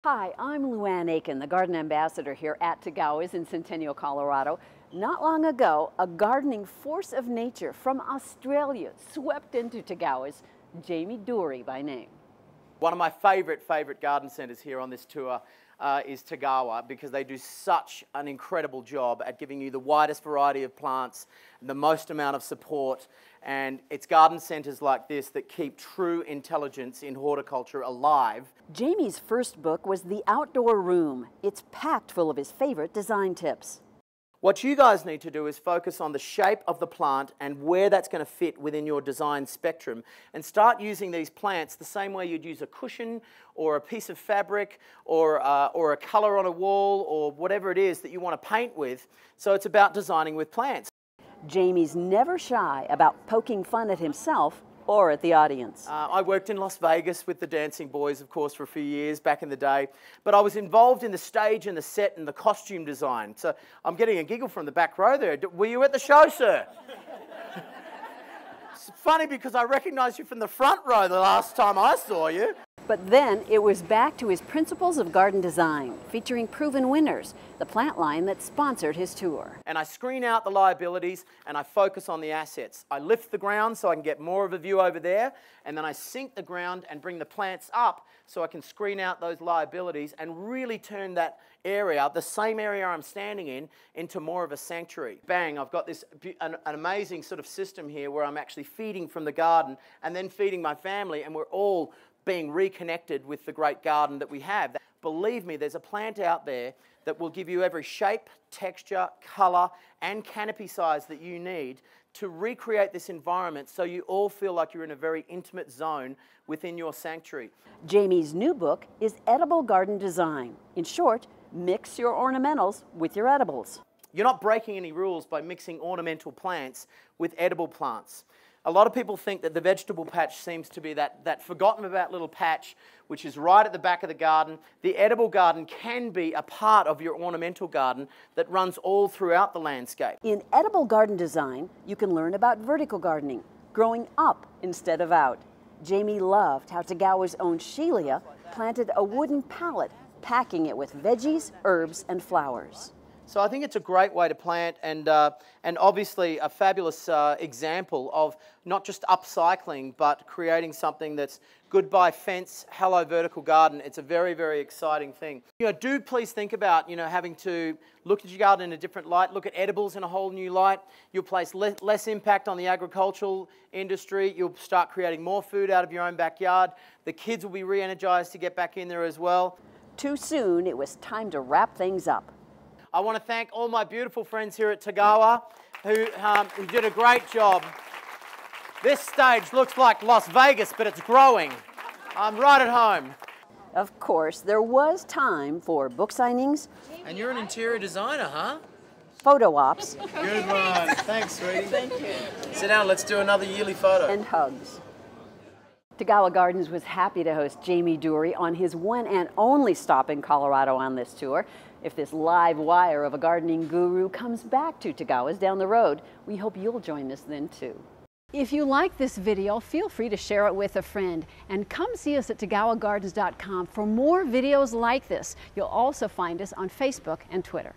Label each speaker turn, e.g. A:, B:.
A: Hi, I'm Luann Aiken, the garden ambassador here at Tagawa's in Centennial, Colorado. Not long ago, a gardening force of nature from Australia swept into Tagawa's, Jamie Durie by name.
B: One of my favorite garden centers here on this tour is Tagawa, because they do such an incredible job at giving you the widest variety of plants and the most amount of support. And it's garden centers like this that keep true intelligence in horticulture alive.
A: Jamie's first book was The Outdoor Room. It's packed full of his favorite design tips.
B: What you guys need to do is focus on the shape of the plant and where that's going to fit within your design spectrum, and start using these plants the same way you'd use a cushion or a piece of fabric or a color on a wall or whatever it is that you want to paint with. So it's about designing with plants.
A: Jamie's never shy about poking fun at himself or at the audience.
B: I worked in Las Vegas with the Dancing Boys, of course, for a few years back in the day, but I was involved in the stage and the set and the costume design. So I'm getting a giggle from the back row there. Were you at the show, sir? It's funny because I recognized you from the front row the last time I saw you.
A: But then it was back to his Principles of Garden Design, featuring proven winners, the plant line that sponsored his tour.
B: And I screen out the liabilities and I focus on the assets. I lift the ground so I can get more of a view over there, and then I sink the ground and bring the plants up so I can screen out those liabilities and really turn that area, the same area I'm standing in, into more of a sanctuary. Bang, I've got this an amazing sort of system here where I'm actually feeding from the garden and then feeding my family, and we're all being reconnected with the great garden that we have. Believe me, there's a plant out there that will give you every shape, texture, color, and canopy size that you need to recreate this environment so you all feel like you're in a very intimate zone within your sanctuary.
A: Jamie's new book is Edible Garden Design. In short, mix your ornamentals with your edibles.
B: You're not breaking any rules by mixing ornamental plants with edible plants. A lot of people think that the vegetable patch seems to be that forgotten about little patch which is right at the back of the garden. The edible garden can be a part of your ornamental garden that runs all throughout the landscape.
A: In Edible Garden Design, you can learn about vertical gardening, growing up instead of out. Jamie loved how Tagawa's own Sheila planted a wooden pallet, packing it with veggies, herbs, and flowers.
B: So I think it's a great way to plant, and obviously a fabulous example of not just upcycling, but creating something that's goodbye fence, hello vertical garden. It's a very, very exciting thing. Do please think about, having to look at your garden in a different light, look at edibles in a whole new light. You'll place less impact on the agricultural industry. You'll start creating more food out of your own backyard. The kids will be re-energized to get back in there as well.
A: Too soon, it was time to wrap things up.
B: I want to thank all my beautiful friends here at Tagawa who did a great job. This stage looks like Las Vegas, but it's growing. I'm right at home.
A: Of course, there was time for book signings.
B: And you're an interior designer, huh?
A: Photo ops.
B: Good one. Thanks, sweetie.
A: Thank you.
B: Sit down, let's do another yearly photo.
A: And hugs. Tagawa Gardens was happy to host Jamie Durie on his one and only stop in Colorado on this tour. If this live wire of a gardening guru comes back to Tagawa's down the road, we hope you'll join us then too.
C: If you like this video, feel free to share it with a friend, and come see us at TagawaGardens.com for more videos like this. You'll also find us on Facebook and Twitter.